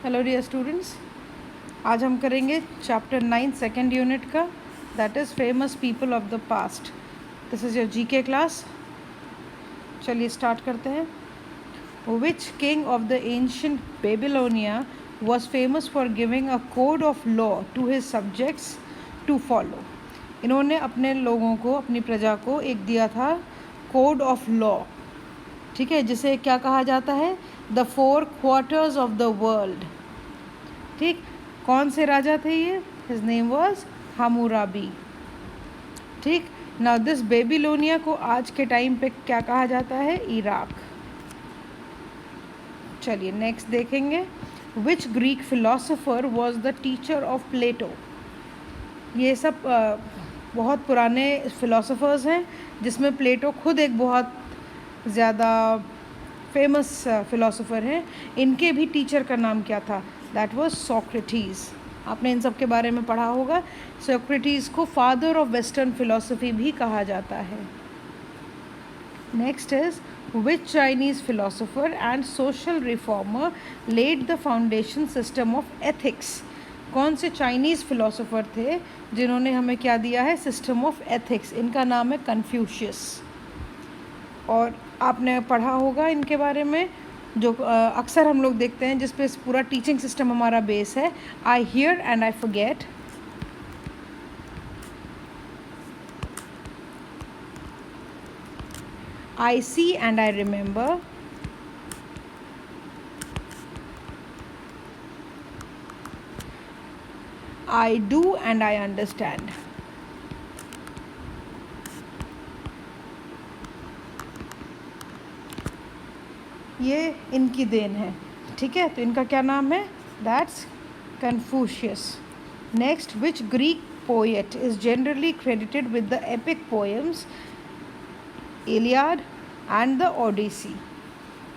Hello dear students, आज हम करेंगे चैप्टर 9 सेकेंड यूनिट का, that is famous people of the past. This is your GK class. चलिए start करते हैं। Which king of the ancient Babylonia was famous for giving a code of law to his subjects to follow. इन्होंने अपने लोगों को, अपनी प्रजा को एक दिया था कोड ऑफ लॉ, ठीक है, जिसे क्या कहा जाता है? The four quarters of the world. ठीक, कौन से राजा थे ये? His name was Hammurabi. ठीक, नाउ दिस बेबीलोनिया को आज के टाइम पे क्या कहा जाता है? इराक। चलिए नेक्स्ट देखेंगे। Which Greek philosopher was the teacher of Plato. ये सब बहुत पुराने फिलोसोफर्स हैं, जिसमें प्लेटो खुद एक बहुत ज़्यादा फेमस फिलोसोफर हैं। इनके भी टीचर का नाम क्या था? That was Socrates. आपने इन सब के बारे में पढ़ा होगा। सोक्रेटिस को फादर ऑफ वेस्टर्न फिलोसफी भी कहा जाता है। Next is which Chinese philosopher and social reformer led the foundation system of ethics. कौन से चाइनीज़ फिलोसोफर थे जिन्होंने हमें क्या दिया है? System of ethics. इनका नाम है कन्फ्यूशियस। और आपने पढ़ा होगा इनके बारे में, जो अक्सर हम लोग देखते हैं, जिस पे पूरा टीचिंग सिस्टम हमारा बेस है। I hear and I forget, I see and I remember, I do and I understand. ये इनकी देन है, ठीक है। तो इनका क्या नाम है? That's Confucius. Next, which Greek poet is generally credited with the epic poems Iliad and the Odyssey.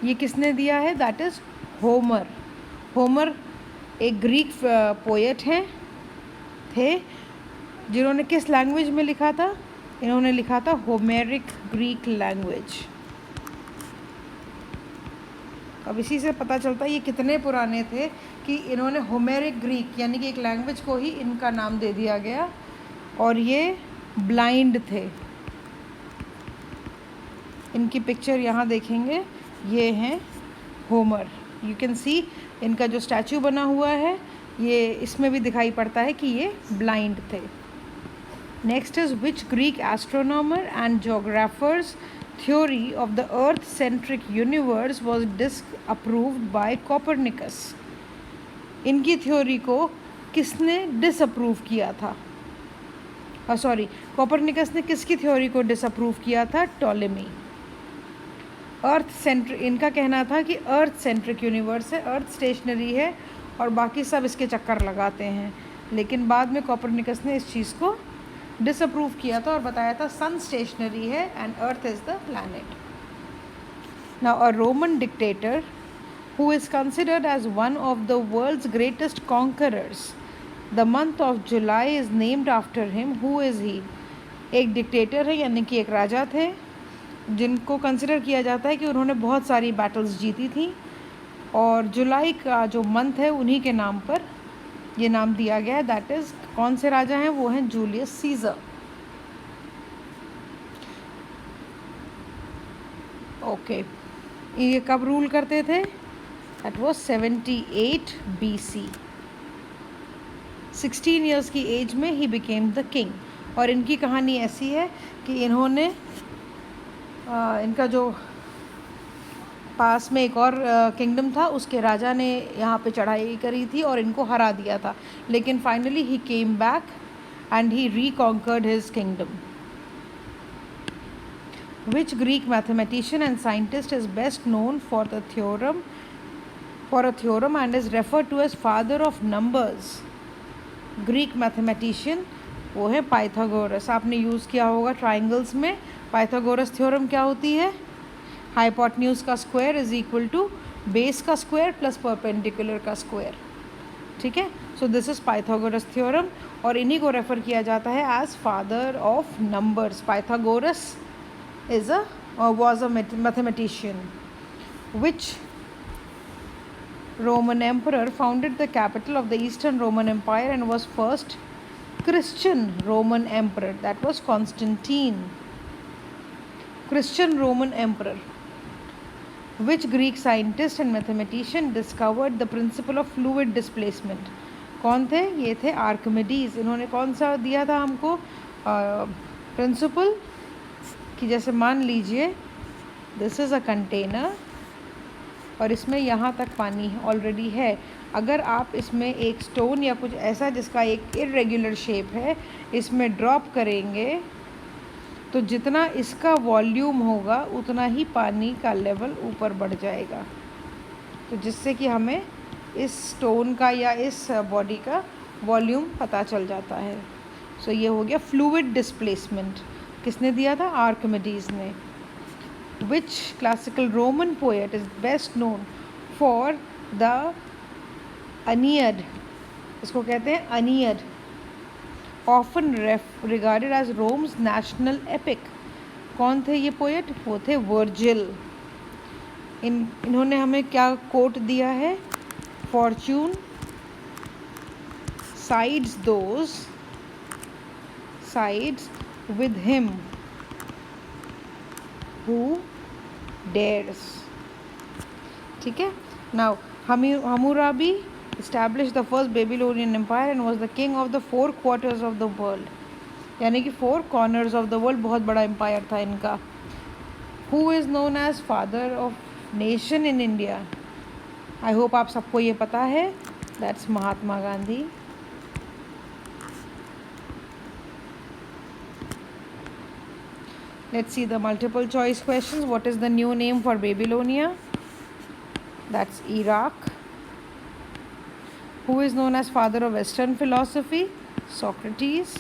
ये किसने दिया है? That is Homer. होमर एक ग्रीक पोएट हैं, थे, जिन्होंने किस लैंग्वेज में लिखा था? इन्होंने लिखा था होमेरिक ग्रीक लैंग्वेज। अब इसी से पता चलता है ये कितने पुराने थे कि इन्होंने होमेरिक ग्रीक यानी कि एक लैंग्वेज को ही इनका नाम दे दिया गया। और ये ब्लाइंड थे। इनकी पिक्चर यहाँ देखेंगे, ये हैं होमर। यू कैन सी इनका जो स्टैचू बना हुआ है, ये इसमें भी दिखाई पड़ता है कि ये ब्लाइंड थे। Next is which Greek astronomer and geographers theory of the earth-centric universe was disapproved by Copernicus। इनकी थ्योरी को किसने डिसअप्रूव किया था? कोपरनिकस ने किसकी थ्योरी को डिसअप्रूव किया था? टॉलेमी। अर्थ सेंट्रिक, इनका कहना था कि अर्थ सेंट्रिक यूनिवर्स है, अर्थ स्टेशनरी है और बाकी सब इसके चक्कर लगाते हैं। लेकिन बाद में कोपरनिकस ने इस चीज़ को डिसअप्रूव किया था और बताया था सन स्टेशनरी है and earth is the planet. Now a Roman dictator who is considered as one of the world's greatest conquerors, the month of July is named after him. Who is he? एक dictator है, यानी कि एक राजा थे, जिनको consider किया जाता है कि उन्होंने बहुत सारी बैटल्स जीती थी, और जुलाई का जो मंथ है उन्हीं के नाम पर ये नाम दिया गया है। दैट इज़, कौन से राजा हैं? वो हैं जूलियस सीजर। ओके, ये कब रूल करते थे? That was 78 BC। 16 ईयर्स की एज में ही बिकेम द किंग। और इनकी कहानी ऐसी है कि इन्होंने इनका जो पास में एक और किंगडम था, उसके राजा ने यहाँ पे चढ़ाई करी थी और इनको हरा दिया था। लेकिन finally he came back and he reconquered his kingdom. Which Greek mathematician and scientist is best known for a theorem and is referred to as father of numbers. Greek mathematician वो है पाइथागोरस। आपने use किया होगा triangles में। Pythagoras theorem क्या होती है? Hypotenuse का square is equal to base का स्क्वायर प्लस परपेंडिकुलर का स्क्वायर, ठीक है। So this is Pythagoras theorem, और इन्हीं को रेफर किया जाता है as father of numbers. Pythagoras is was a mathematician. Which Roman emperor, founded the capital of the Eastern Roman Empire and was first Christian Roman emperor. That was Constantine. Christian Roman emperor. Which Greek scientist and mathematician discovered the principle of fluid displacement? कौन थे? ये थे Archimedes. इन्होंने कौन सा दिया था हमको प्रिंसिपल कि जैसे मान लीजिए दिस इज़ अ कंटेनर और इसमें यहाँ तक पानी ऑलरेडी है. अगर आप इसमें एक स्टोन या कुछ ऐसा जिसका एक इरेगुलर शेप है इसमें ड्रॉप करेंगे तो जितना इसका वॉल्यूम होगा उतना ही पानी का लेवल ऊपर बढ़ जाएगा. तो जिससे कि हमें इस स्टोन का या इस बॉडी का वॉल्यूम पता चल जाता है. सो ये हो गया फ्लूइड डिस्प्लेसमेंट. किसने दिया था? आर्किमिडीज ने. Which classical Roman poet is best known for the Aeneid. इसको कहते हैं Aeneid. Often regarded as Rome's national epic. कौन थे ये पोएट? वो थे वर्जिल. इन्होंने हमें क्या कोट दिया है? Fortune sides with him who dares. ठीक है. Now Hammurabi established the first Babylonian empire and was the king of the 4 quarters of the world. यानी कि 4 corners of the world. बहुत बड़ा empire था इनका. Who is known as father of nation in India? I hope आप सबको ये पता है. That's Mahatma Gandhi. Let's see the multiple choice questions. What is the new name for Babylonia? That's Iraq. Who is known as father of Western philosophy? Socrates.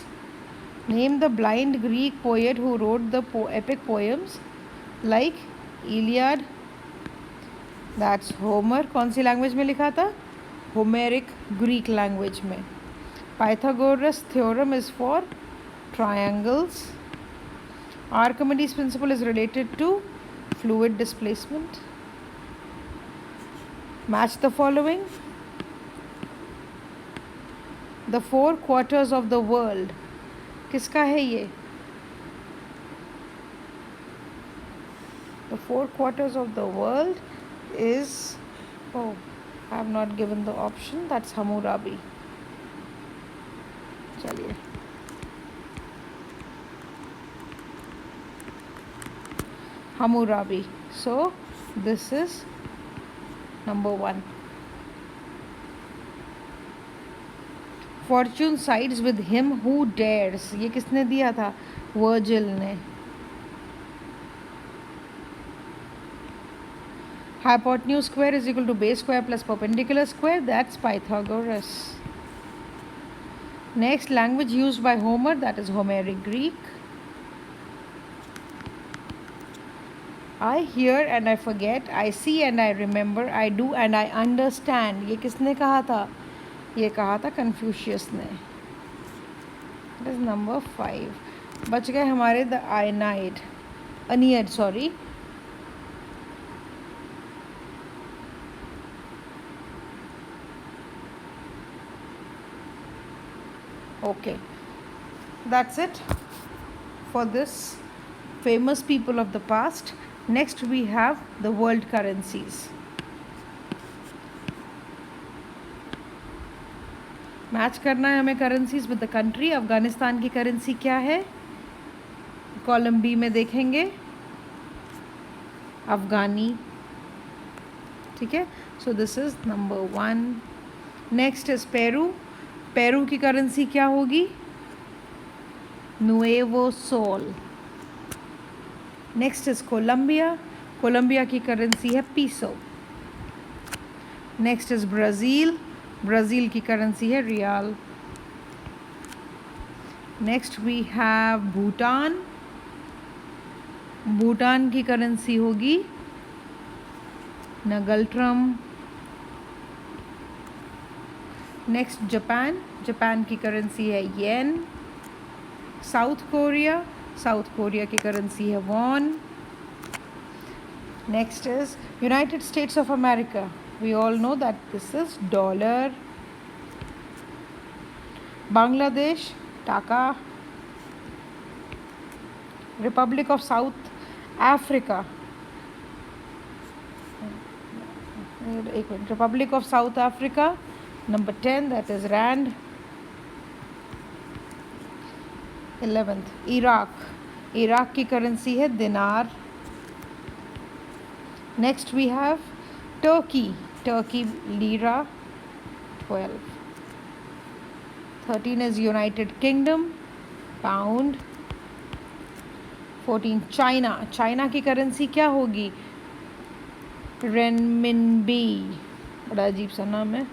Name the blind Greek poet who wrote the epic poems like Iliad. That's Homer. कौन सी language में लिखा था? Homeric Greek language में. Pythagoras theorem is for triangles. Archimedes principle is related to fluid displacement. Match the following. The 4 quarters of the world. किसका है ये? The 4 quarters of the world is, oh, I have not given the option. That's Hammurabi. चलिए. Hammurabi. So this is number 1. Fortune sides with him who dares. ये किसने दिया था? Virgil ने. Hypotenuse square is equal to base square plus perpendicular square. That's Pythagoras. Next, language used by Homer. That is Homeric Greek. I hear and I forget. I see and I remember. I do and I understand. ये किसने कहा था? ये कहा था Confucius ने. That is number 5. बच गए हमारे the Aeneid. Sorry. Okay, that's it for this famous people of the past. Next we have the world currencies. Match करना है हमें currencies with the country. Afghanistan की करेंसी क्या है? कॉलम बी में देखेंगे अफ़गानी. ठीक है. So this is number 1. Next is Peru. Peru की करेंसी क्या होगी? Nuevo sol. Next is Colombia. Colombia की करेंसी है peso. Next is Brazil. Brazil की करेंसी है real. Next we have Bhutan. Bhutan की करेंसी होगी नगल्ट्रम. Next Japan. जापान की करेंसी है yen. South Korea. South Korea की करेंसी है won. Next is United States of America. We all know that this is dollar. Bangladesh, Taka. Republic of South Africa. Republic of South Africa, number 10, that is Rand. 11th, Iraq. Iraq की currency है दिनार. Next we have Turkey. Turkey lira, 12. 13 is United Kingdom, pound. 14 China. China की currency क्या होगी? Renminbi. बड़ा अजीब सा नाम है.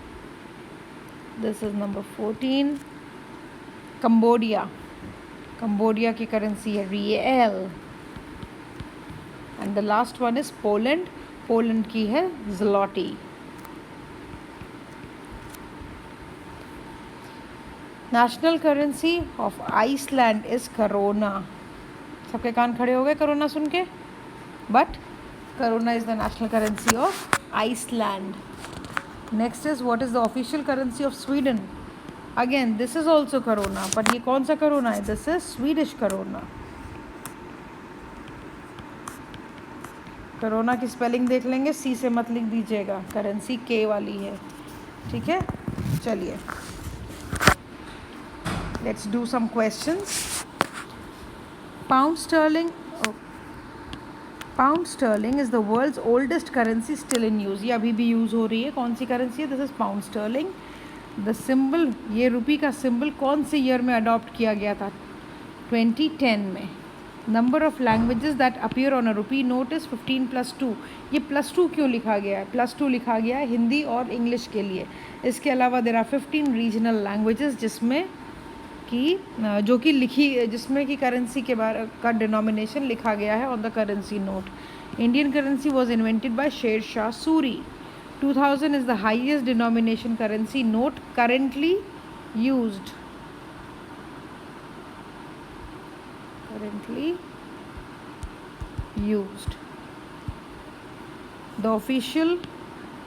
This is number 14. Cambodia. Cambodia की करेंसी है riel. And the last one is Poland. Poland की है zloty. National currency of Iceland is krona. सबके कान खड़े हो गए करोना सुन के. But Corona is the national currency of Iceland. Next is what is the official currency of Sweden? Again, this is also Corona, but ये कौन सा Corona है? This is Swedish Corona. Corona की स्पेलिंग देख लेंगे. C से मत लिख दीजिएगा. करेंसी K वाली है. ठीक है, चलिए. Let's do some questions. Pound sterling is the world's oldest currency still in use. ये अभी भी यूज़ हो रही है. कौन सी करेंसी है? This is pound sterling. The symbol, ये रुपी का सिंबल कौन से ईयर में अडॉप्ट किया गया था? 2010 में. Number of languages that appear on a rupee note is 15+2. ये +2 क्यों लिखा गया है? +2 लिखा गया है हिंदी और इंग्लिश के लिए. इसके अलावा देयर आर 15 रीजनल लैंग्वेजेस जिसमें कि जो कि लिखी, जिसमें कि करेंसी के बारे का डिनोमिनेशन लिखा गया है on the currency note. Indian currency was invented by Sher Shah Suri. 2000 is the highest denomination currency note currently used. The official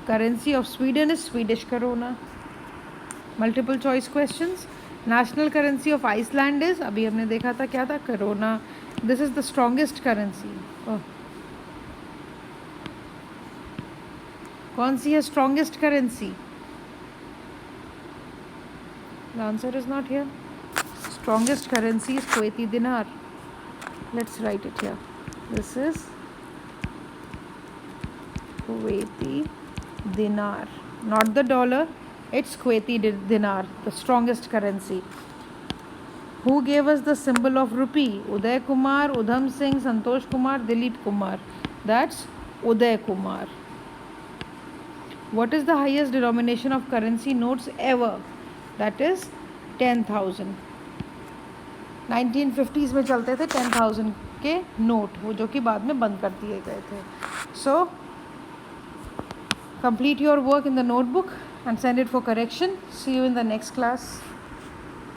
currency of Sweden is Swedish krona. Multiple choice questions. National currency of Iceland is, अभी हमने देखा था क्या था? Krona. This is the strongest currency. कौन सी है strongest currency? The answer is not here. Strongest currency is Kuwaiti dinar. Let's right it here. This is Kuwaiti दिनार, not the dollar. It's Kuwaiti dinar, the strongest currency. Who gave us the symbol of rupee? Uday Kumar, Udham Singh, Santosh Kumar, Dilip Kumar. That's Uday Kumar. What is the highest denomination of currency notes ever? That is 10,000. 1950s में चलते थे 10,000 के note, वो जो कि बाद में बंद कर दिए गए थे. So complete your work in the notebook and send it for correction. See you in the next class.